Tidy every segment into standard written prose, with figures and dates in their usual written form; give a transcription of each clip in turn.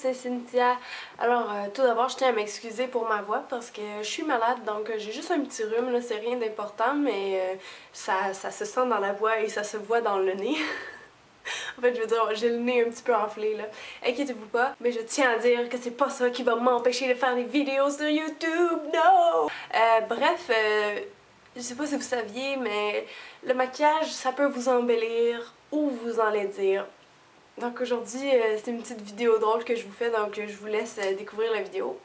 c'est Cynthia. Alors tout d'abord je tiens à m'excuser pour ma voix parce que je suis malade, donc j'ai juste un petit rhume, là, c'est rien d'important, mais ça se sent dans la voix et ça se voit dans le nez. En fait, je veux dire, j'ai le nez un petit peu enflé là. Inquiétez-vous pas, mais je tiens à dire que c'est pas ça qui va m'empêcher de faire des vidéos sur YouTube, no! Je sais pas si vous saviez, mais le maquillage, ça peut vous embellir ou vous enlaidir. Donc aujourd'hui, c'est une petite vidéo drôle que je vous fais, donc je vous laisse découvrir la vidéo.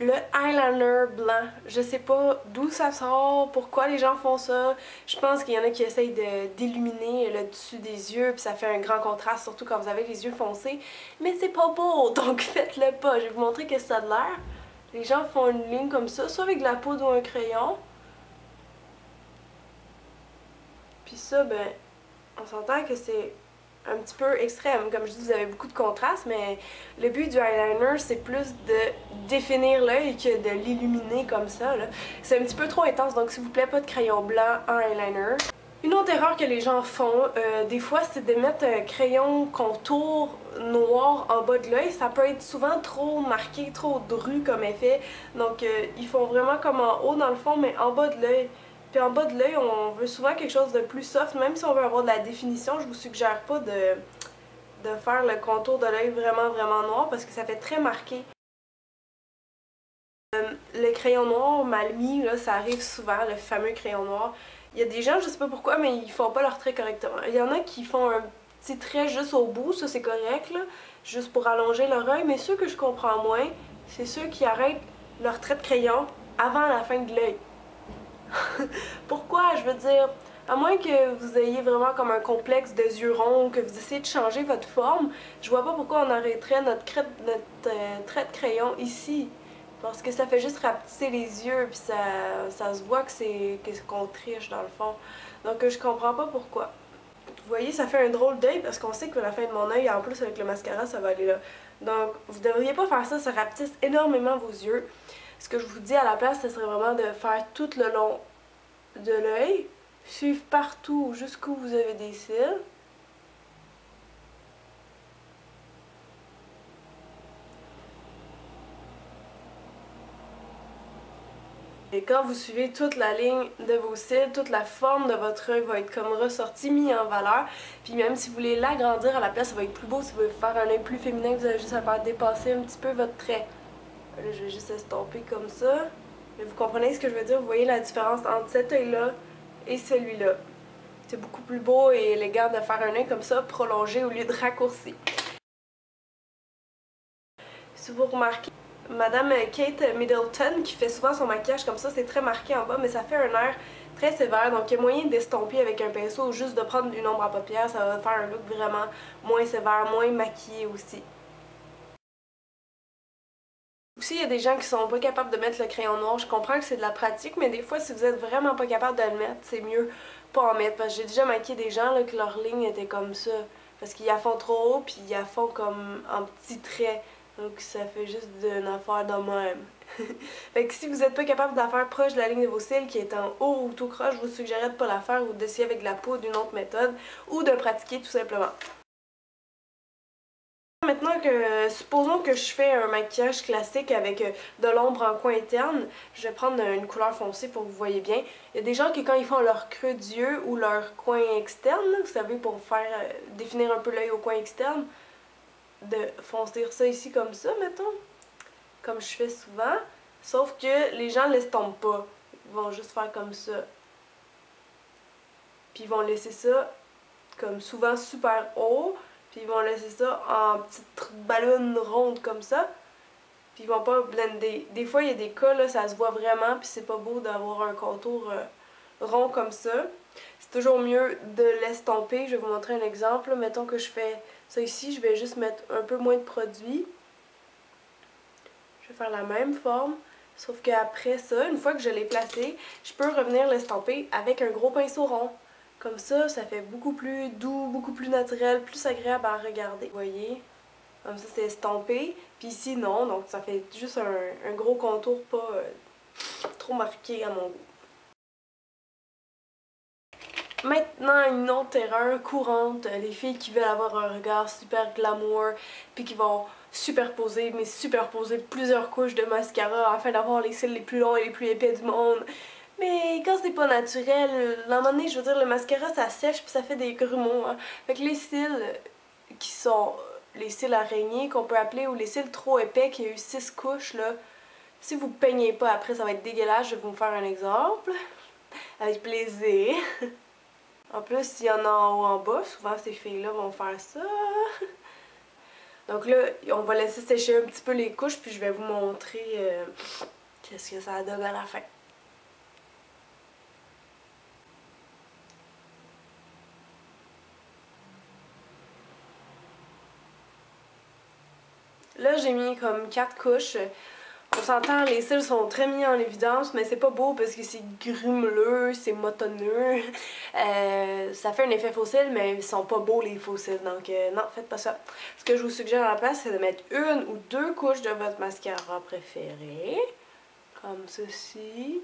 Le eyeliner blanc, je sais pas d'où ça sort, pourquoi les gens font ça. Je pense qu'il y en a qui essayent d'illuminer le dessus des yeux, puis ça fait un grand contraste, surtout quand vous avez les yeux foncés. Mais c'est pas beau, donc faites-le pas. Je vais vous montrer qu'est-ce que ça a de l'air. Les gens font une ligne comme ça, soit avec de la poudre ou un crayon. Puis ça, ben, on s'entend que c'est un petit peu extrême. Comme je dis, vous avez beaucoup de contraste, mais le but du eyeliner, c'est plus de définir l'œil que de l'illuminer comme ça. C'est un petit peu trop intense, donc s'il vous plaît, pas de crayon blanc en eyeliner. Une autre erreur que les gens font, des fois, c'est de mettre un crayon contour noir en bas de l'œil. Ça peut être souvent trop marqué, trop dru comme effet. Donc, ils font vraiment comme en haut dans le fond, mais en bas de l'œil. Puis en bas de l'œil, on veut souvent quelque chose de plus soft. Même si on veut avoir de la définition, je vous suggère pas de faire le contour de l'œil vraiment noir parce que ça fait très marqué. Le crayon noir mal mis, là, ça arrive souvent, le fameux crayon noir. Il y a des gens, je sais pas pourquoi, mais ils font pas leur trait correctement. Il y en a qui font un petit trait juste au bout, ça c'est correct, là, juste pour allonger leur œil, mais ceux que je comprends moins, c'est ceux qui arrêtent leur trait de crayon avant la fin de l'œil. Pourquoi? Je veux dire, à moins que vous ayez vraiment comme un complexe de yeux ronds, que vous essayez de changer votre forme, je vois pas pourquoi on arrêterait notre trait de crayon ici. Parce que ça fait juste rapetisser les yeux, puis ça se voit que c'est qu'on triche dans le fond. Donc je comprends pas pourquoi. Vous voyez, ça fait un drôle d'œil parce qu'on sait que la fin de mon œil, en plus avec le mascara, ça va aller là. Donc vous devriez pas faire ça rapetisse énormément vos yeux. Ce que je vous dis à la place, ce serait vraiment de faire tout le long de l'œil, suivre partout jusqu'où vous avez des cils. Et quand vous suivez toute la ligne de vos cils, toute la forme de votre œil va être comme ressortie, mis en valeur. Puis même si vous voulez l'agrandir à la place, ça va être plus beau. Si vous voulez faire un œil plus féminin, vous avez juste à faire dépasser un petit peu votre trait. Là, je vais juste estomper comme ça. Mais vous comprenez ce que je veux dire? Vous voyez la différence entre cet œil-là et celui-là. C'est beaucoup plus beau et élégant de faire un œil comme ça, prolongé au lieu de raccourci. Si vous remarquez, Madame Kate Middleton qui fait souvent son maquillage comme ça, c'est très marqué en bas, mais ça fait un air très sévère, donc il y a moyen d'estomper avec un pinceau ou juste de prendre une ombre à paupières, ça va faire un look vraiment moins sévère, moins maquillé aussi. Aussi, il y a des gens qui sont pas capables de mettre le crayon noir. Je comprends que c'est de la pratique, mais des fois, si vous êtes vraiment pas capable de le mettre, c'est mieux pas en mettre. Parce que j'ai déjà maquillé des gens là, que leur ligne était comme ça. Parce qu'ils la font trop haut, puis ils la font comme en petits traits. Donc ça fait juste une affaire de même. Fait que si vous n'êtes pas capable de la faire proche de la ligne de vos cils qui est en haut ou tout croche, je vous suggérerais de pas la faire ou d'essayer avec de la poudre d'une autre méthode ou de pratiquer tout simplement. Maintenant que, supposons que je fais un maquillage classique avec de l'ombre en coin interne, je vais prendre une couleur foncée pour que vous voyez bien. Il y a des gens qui quand ils font leur creux d'yeux ou leur coin externe, là, vous savez, pour faire définir un peu l'œil au coin externe, de foncer ça ici comme ça, mettons, comme je fais souvent, sauf que les gens ne l'estompent pas. Ils vont juste faire comme ça. Puis ils vont laisser ça comme souvent super haut. Puis ils vont laisser ça en petites ballons rondes comme ça. Puis ils vont pas blender. Des fois, il y a des cas, là, ça se voit vraiment, puis c'est pas beau d'avoir un contour rond comme ça. C'est toujours mieux de l'estomper. Je vais vous montrer un exemple. Mettons que je fais ça ici, je vais juste mettre un peu moins de produit. Je vais faire la même forme. Sauf qu'après ça, une fois que je l'ai placé, je peux revenir l'estomper avec un gros pinceau rond. Comme ça fait beaucoup plus doux, beaucoup plus naturel, plus agréable à regarder. Vous voyez? Comme ça, c'est estampé. Puis ici, non. Donc, ça fait juste un gros contour pas trop marqué à mon goût. Maintenant, une autre erreur courante, les filles qui veulent avoir un regard super glamour, puis qui vont superposer, mais superposer plusieurs couches de mascara afin d'avoir les cils les plus longs et les plus épais du monde. Mais quand c'est pas naturel, à un moment donné, je veux dire, le mascara ça sèche puis ça fait des grumeaux. Hein. Fait que les cils qui sont les cils araignées qu'on peut appeler ou les cils trop épais qui a eu 6 couches là, si vous peignez pas après ça va être dégueulasse. Je vais vous faire un exemple. Avec plaisir. En plus, il y en a en haut en bas. Souvent, ces filles-là vont faire ça. Donc là, on va laisser sécher un petit peu les couches, puis je vais vous montrer qu'est-ce que ça donne à la fin. Là, j'ai mis comme 4 couches. On s'entend, les cils sont très mis en évidence, mais c'est pas beau parce que c'est grumeleux, c'est motonneux. Ça fait un effet faux cils, mais ils sont pas beaux les faux cils, donc non, faites pas ça. Ce que je vous suggère à la place, c'est de mettre une ou deux couches de votre mascara préféré, comme ceci.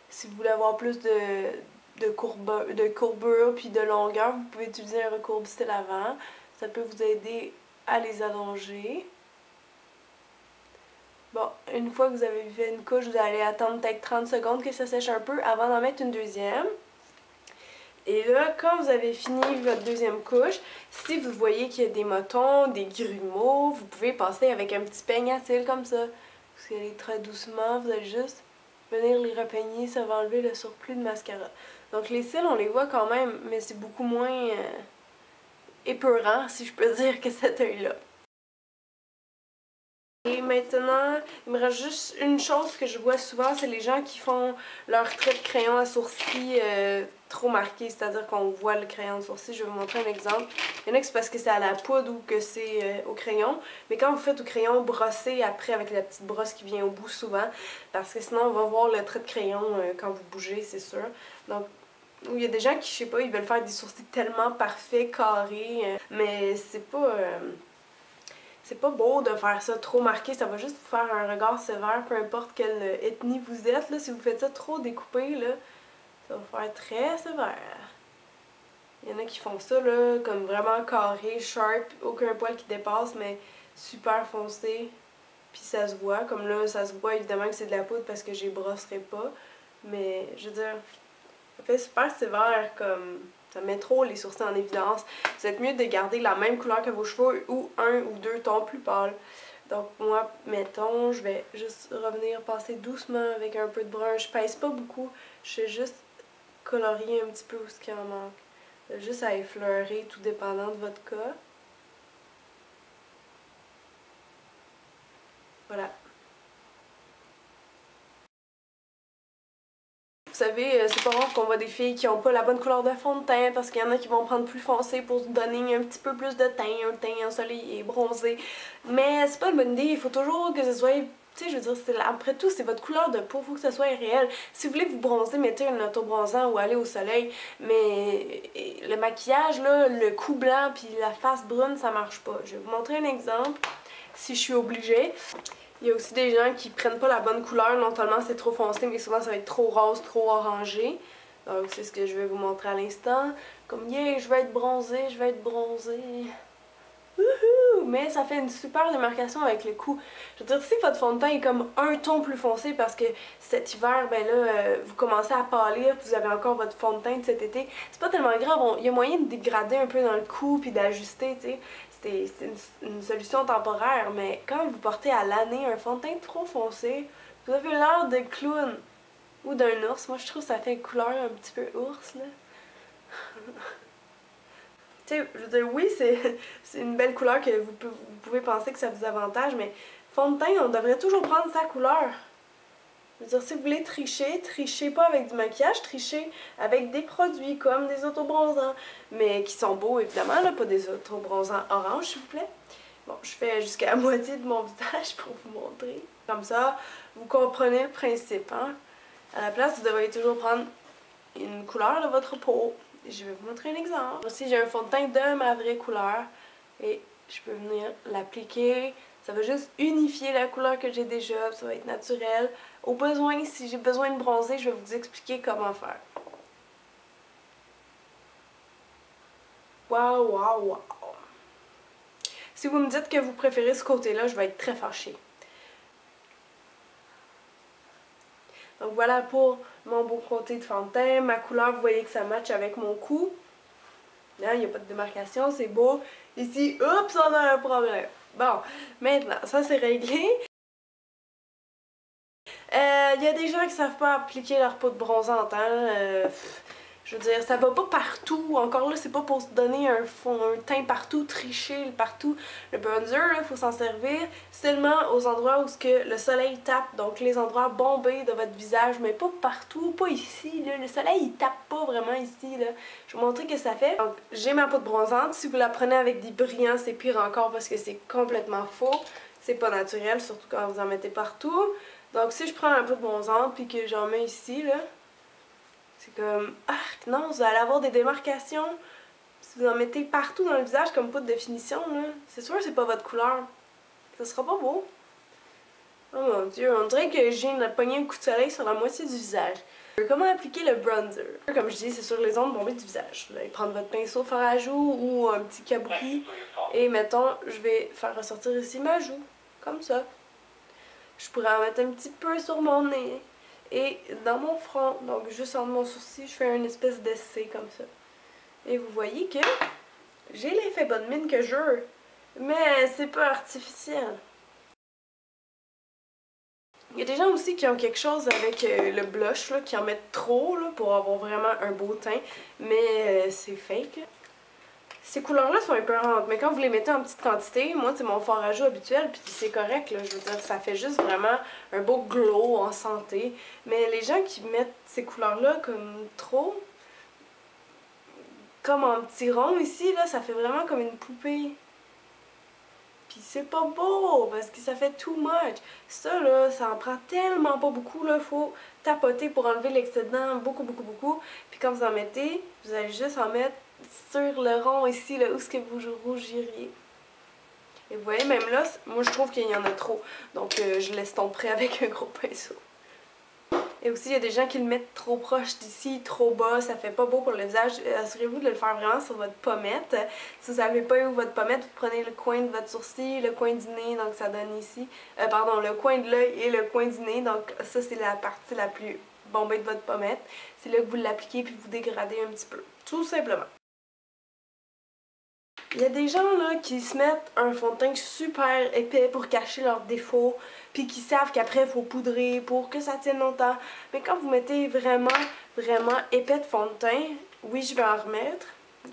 Si vous voulez avoir plus de courbure puis de longueur, vous pouvez utiliser un recourbe-style avant. Ça peut vous aider à les allonger. Bon, une fois que vous avez fait une couche, vous allez attendre peut-être 30 secondes que ça sèche un peu avant d'en mettre une deuxième. Et là, quand vous avez fini votre deuxième couche, si vous voyez qu'il y a des motons, des grumeaux, vous pouvez passer avec un petit peigne à cils comme ça. Vous allez très doucement, vous allez juste venir les repeigner, ça va enlever le surplus de mascara. Donc les cils, on les voit quand même, mais c'est beaucoup moins épeurant, si je peux dire, que cet œil-là. Et maintenant, il me reste juste une chose que je vois souvent, c'est les gens qui font leur trait de crayon à sourcils trop marqué, c'est-à-dire qu'on voit le crayon de sourcil. Je vais vous montrer un exemple. Il y en a que c'est parce que c'est à la poudre ou que c'est au crayon, mais quand vous faites au crayon, brossez après avec la petite brosse qui vient au bout souvent, parce que sinon on va voir le trait de crayon quand vous bougez, c'est sûr. Donc, il y a des gens qui, je sais pas, ils veulent faire des sourcils tellement parfaits, carrés, mais c'est pas beau de faire ça trop marqué, ça va juste vous faire un regard sévère, peu importe quelle ethnie vous êtes. Là, si vous faites ça trop découpé, là, ça va vous faire très sévère. Il y en a qui font ça, là, comme vraiment carré, sharp, aucun poil qui dépasse, mais super foncé. Puis ça se voit, comme là, ça se voit évidemment que c'est de la poudre parce que j'y brosserai pas. Mais, je veux dire, ça fait super sévère, comme... Ça met trop les sourcils en évidence. Vous êtes mieux de garder la même couleur que vos cheveux ou un ou deux tons plus pâles. Donc moi, mettons, je vais juste revenir passer doucement avec un peu de brun. Je pèse pas beaucoup. Je vais juste colorier un petit peu ce qui en manque. Juste à effleurer, tout dépendant de votre cas. Voilà. Vous savez, c'est pas rare qu'on voit des filles qui ont pas la bonne couleur de fond de teint parce qu'il y en a qui vont prendre plus foncé pour se donner un petit peu plus de teint, un teint ensoleillé et bronzé. Mais c'est pas une bonne idée, il faut toujours que ce soit, tu sais, je veux dire, après tout, c'est votre couleur de peau, il faut que ça soit réel. Si vous voulez vous bronzer, mettez un autobronzant ou aller au soleil, mais le maquillage, là, le cou blanc puis la face brune, ça marche pas. Je vais vous montrer un exemple, si je suis obligée. Il y a aussi des gens qui prennent pas la bonne couleur, non seulement c'est trop foncé, mais souvent ça va être trop rose, trop orangé. Donc c'est ce que je vais vous montrer à l'instant. Comme, yeah, je vais être bronzée, je vais être bronzée. Wouhou! Mais ça fait une super démarcation avec le cou. Je veux dire, si votre fond de teint est comme un ton plus foncé parce que cet hiver, ben là, vous commencez à pâlir, vous avez encore votre fond de teint de cet été, c'est pas tellement grave. Il y a moyen de dégrader un peu dans le cou puis d'ajuster, tu sais. C'est une solution temporaire, mais quand vous portez à l'année un fond de teint trop foncé, vous avez l'air de clown ou d'un ours. Moi, je trouve que ça fait une couleur un petit peu ours, là. Tu sais, je veux dire, oui, c'est une belle couleur que vous pouvez penser que ça vous avantage, mais fond de teint, on devrait toujours prendre sa couleur. Je veux dire, si vous voulez tricher, trichez pas avec du maquillage, trichez avec des produits comme des autobronzants, mais qui sont beaux évidemment, là, pas des autobronzants orange, s'il vous plaît. Bon, je fais jusqu'à la moitié de mon visage pour vous montrer. Comme ça, vous comprenez le principe, hein? À la place, vous devriez toujours prendre une couleur de votre peau. Je vais vous montrer un exemple. Aussi, j'ai un fond de teint de ma vraie couleur et je peux venir l'appliquer. Ça va juste unifier la couleur que j'ai déjà, ça va être naturel. Au besoin, si j'ai besoin de bronzer, je vais vous expliquer comment faire. Waouh, waouh, waouh. Si vous me dites que vous préférez ce côté-là, je vais être très fâchée. Donc voilà pour mon beau côté de fond de teint. Ma couleur, vous voyez que ça matche avec mon cou. Là, il n'y a pas de démarcation, c'est beau. Ici, oups, on a un problème. Bon, maintenant, ça c'est réglé. Il y a des gens qui savent pas appliquer leur poudre bronzante, hein. Je veux dire, ça va pas partout. Encore là, c'est pas pour se donner un fond, un teint partout, tricher partout. Le bronzer, là, faut s'en servir seulement aux endroits où ce que le soleil tape. Donc les endroits bombés de votre visage, mais pas partout, pas ici, là. Le soleil, il tape pas vraiment ici, là. Je vais vous montrer ce que ça fait. Donc, j'ai ma poudre bronzante. Si vous la prenez avec des brillants, c'est pire encore parce que c'est complètement faux. C'est pas naturel, surtout quand vous en mettez partout. Donc si je prends un peu de bronzante puis que j'en mets ici, là, c'est comme... Ah, non, vous allez avoir des démarcations. Si vous en mettez partout dans le visage comme poudre de finition, là, c'est sûr que c'est pas votre couleur. Ça sera pas beau. Oh mon dieu, on dirait que j'ai pogné un coup de soleil sur la moitié du visage. Comment appliquer le bronzer? Comme je dis, c'est sur les ondes bombées du visage. Vous allez prendre votre pinceau fard à joue ou un petit cabouki. Et mettons, je vais faire ressortir ici ma joue. Comme ça. Je pourrais en mettre un petit peu sur mon nez et dans mon front. Donc juste en mon sourcil, je fais une espèce d'essai comme ça. Et vous voyez que j'ai l'effet bonne mine que je veux, mais c'est pas artificiel. Il y a des gens aussi qui ont quelque chose avec le blush, là, qui en mettent trop là, pour avoir vraiment un beau teint, mais c'est fake. Ces couleurs-là sont épeurantes, mais quand vous les mettez en petite quantité, moi c'est mon fard à joues habituel, puis c'est correct, là, je veux dire, ça fait juste vraiment un beau glow en santé. Mais les gens qui mettent ces couleurs-là comme trop, comme en petit rond ici, là, ça fait vraiment comme une poupée. Puis c'est pas beau, parce que ça fait too much. Ça, là, ça en prend tellement pas beaucoup, là, faut tapoter pour enlever l'excédent, beaucoup, beaucoup, beaucoup. Puis quand vous en mettez, vous allez juste en mettre sur le rond ici, là, où est-ce que vous rougiriez. Et vous voyez, même là, moi je trouve qu'il y en a trop. Donc je laisse tomber avec un gros pinceau. Et aussi, il y a des gens qui le mettent trop proche d'ici, trop bas, ça fait pas beau pour le visage. Assurez-vous de le faire vraiment sur votre pommette. Si vous savez pas où votre pommette, vous prenez le coin de votre sourcil, le coin du nez, donc ça donne ici. Pardon, le coin de l'œil et le coin du nez, donc ça c'est la partie la plus bombée de votre pommette. C'est là que vous l'appliquez puis vous dégradez un petit peu, tout simplement. Il y a des gens là qui se mettent un fond de teint super épais pour cacher leurs défauts, puis qui savent qu'après il faut poudrer pour que ça tienne longtemps. Mais quand vous mettez vraiment, vraiment épais de fond de teint, oui je vais en remettre,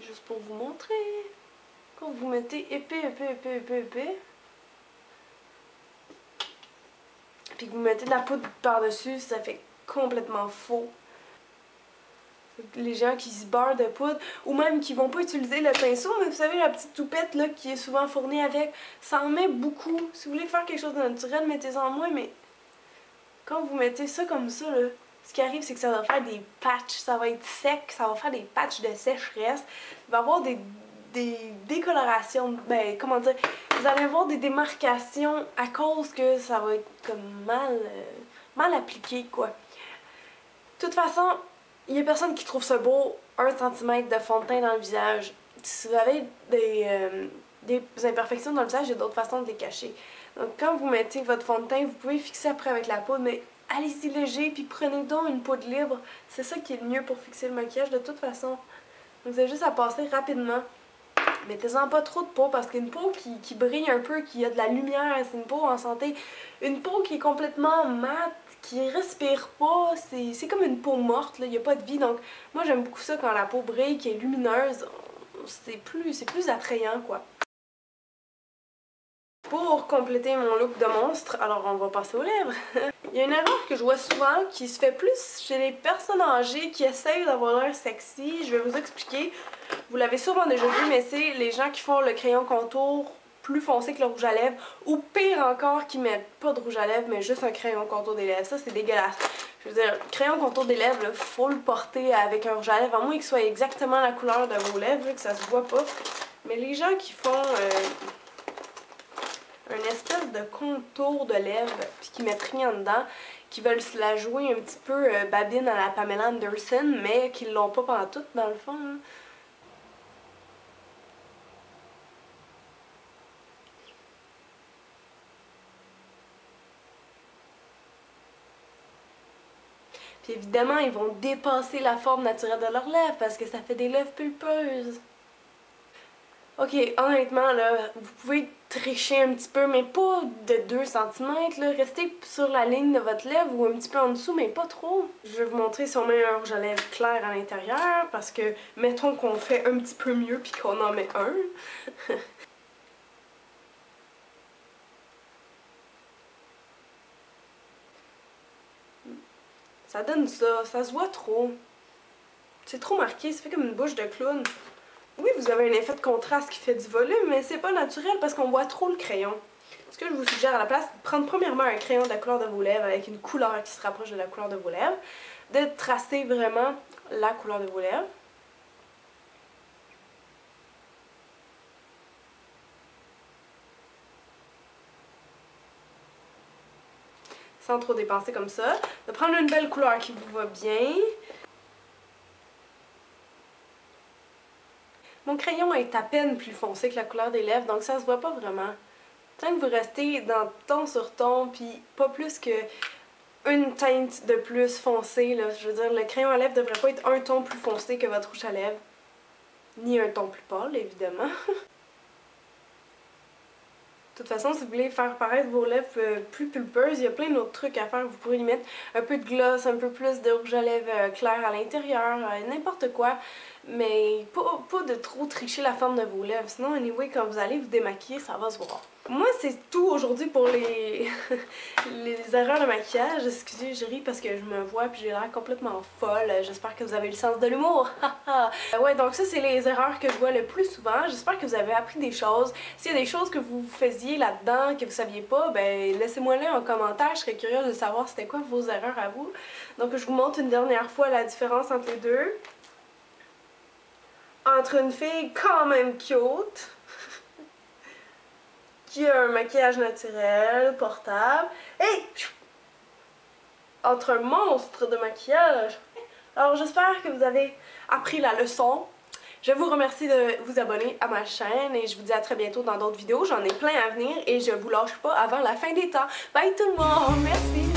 juste pour vous montrer. Quand vous mettez épais, puis que vous mettez de la poudre par-dessus, ça fait complètement faux. Les gens qui se beurrent de poudre ou même qui vont pas utiliser le pinceau, mais vous savez la petite toupette là qui est souvent fournie avec, ça en met beaucoup. Si vous voulez faire quelque chose de naturel, mettez-en moins, mais quand vous mettez ça comme ça là, ce qui arrive c'est que ça va faire des patchs, ça va être sec, ça va faire des patchs de sécheresse, il va y avoir des décolorations, ben comment dire, vous allez avoir des démarcations à cause que ça va être comme mal appliqué quoi. De toute façon, il n'y a personne qui trouve ça beau, 1 cm de fond de teint dans le visage. Si vous avez des imperfections dans le visage, il y a d'autres façons de les cacher. Donc quand vous mettez votre fond de teint, vous pouvez fixer après avec la poudre, mais allez-y léger, puis prenez donc une poudre libre. C'est ça qui est le mieux pour fixer le maquillage de toute façon. Donc vous avez juste à passer rapidement. Mettez-en pas trop de peau parce qu'une peau qui brille un peu, qui a de la lumière, c'est une peau en santé. Une peau qui est complètement mate, qui respire pas, c'est comme une peau morte, il n'y a pas de vie. Donc moi j'aime beaucoup ça quand la peau brille, qui est lumineuse, c'est plus attrayant quoi. Pour compléter mon look de monstre, alors on va passer aux lèvres. Il y a une erreur que je vois souvent qui se fait plus chez les personnes âgées qui essayent d'avoir l'air sexy. Je vais vous expliquer. Vous l'avez sûrement déjà vu, mais c'est les gens qui font le crayon contour plus foncé que le rouge à lèvres, ou pire encore, qui mettent pas de rouge à lèvres, mais juste un crayon contour des lèvres. Ça, c'est dégueulasse. Je veux dire, crayon contour des lèvres, il faut le porter avec un rouge à lèvres, à moins qu'il soit exactement la couleur de vos lèvres, que ça se voit pas. Mais les gens qui font un espèce de contour de lèvres, puis qui mettent rien dedans, qui veulent se la jouer un petit peu babine à la Pamela Anderson, mais qui l'ont pas pantoute dans le fond. Hein. Puis évidemment, ils vont dépasser la forme naturelle de leurs lèvres parce que ça fait des lèvres pulpeuses. Ok, honnêtement, là, vous pouvez tricher un petit peu, mais pas de 2 cm, là. Restez sur la ligne de votre lèvre ou un petit peu en dessous, mais pas trop. Je vais vous montrer si on met un rouge à lèvres clair à l'intérieur, parce que, mettons qu'on fait un petit peu mieux puis qu'on en met un. Ça donne ça se voit trop. C'est trop marqué, ça fait comme une bouche de clown. Oui, vous avez un effet de contraste qui fait du volume, mais c'est pas naturel parce qu'on voit trop le crayon. Ce que je vous suggère à la place, c'est de prendre premièrement un crayon de la couleur de vos lèvres avec une couleur qui se rapproche de la couleur de vos lèvres, de tracer vraiment la couleur de vos lèvres. Sans trop dépenser comme ça. De prendre une belle couleur qui vous va bien. Mon crayon est à peine plus foncé que la couleur des lèvres, donc ça se voit pas vraiment. Tant que vous restez dans ton sur ton, puis pas plus que une teinte de plus foncée, là. Je veux dire, le crayon à lèvres devrait pas être un ton plus foncé que votre rouge à lèvres. Ni un ton plus pâle, évidemment. De toute façon, si vous voulez faire paraître vos lèvres plus pulpeuses, il y a plein d'autres trucs à faire. Vous pourrez y mettre un peu de gloss, un peu plus de rouge à lèvres clair à l'intérieur, n'importe quoi. Mais pas de trop tricher la forme de vos lèvres. Sinon, anyway, quand vous allez vous démaquiller, ça va se voir. Moi, c'est tout aujourd'hui pour les erreurs de maquillage. Excusez, je ris parce que je me vois puis j'ai l'air complètement folle. J'espère que vous avez le sens de l'humour. Ouais, donc ça, c'est les erreurs que je vois le plus souvent. J'espère que vous avez appris des choses. S'il y a des choses que vous faisiez là-dedans, que vous saviez pas, ben laissez-moi là en commentaire. Je serais curieuse de savoir c'était quoi vos erreurs à vous. Donc, je vous montre une dernière fois la différence entre les deux. Entre une fille quand même cute, qui a un maquillage naturel, portable, et entre un monstre de maquillage. Alors j'espère que vous avez appris la leçon. Je vous remercie de vous abonner à ma chaîne et je vous dis à très bientôt dans d'autres vidéos. J'en ai plein à venir et je vous lâche pas avant la fin des temps. Bye tout le monde! Merci!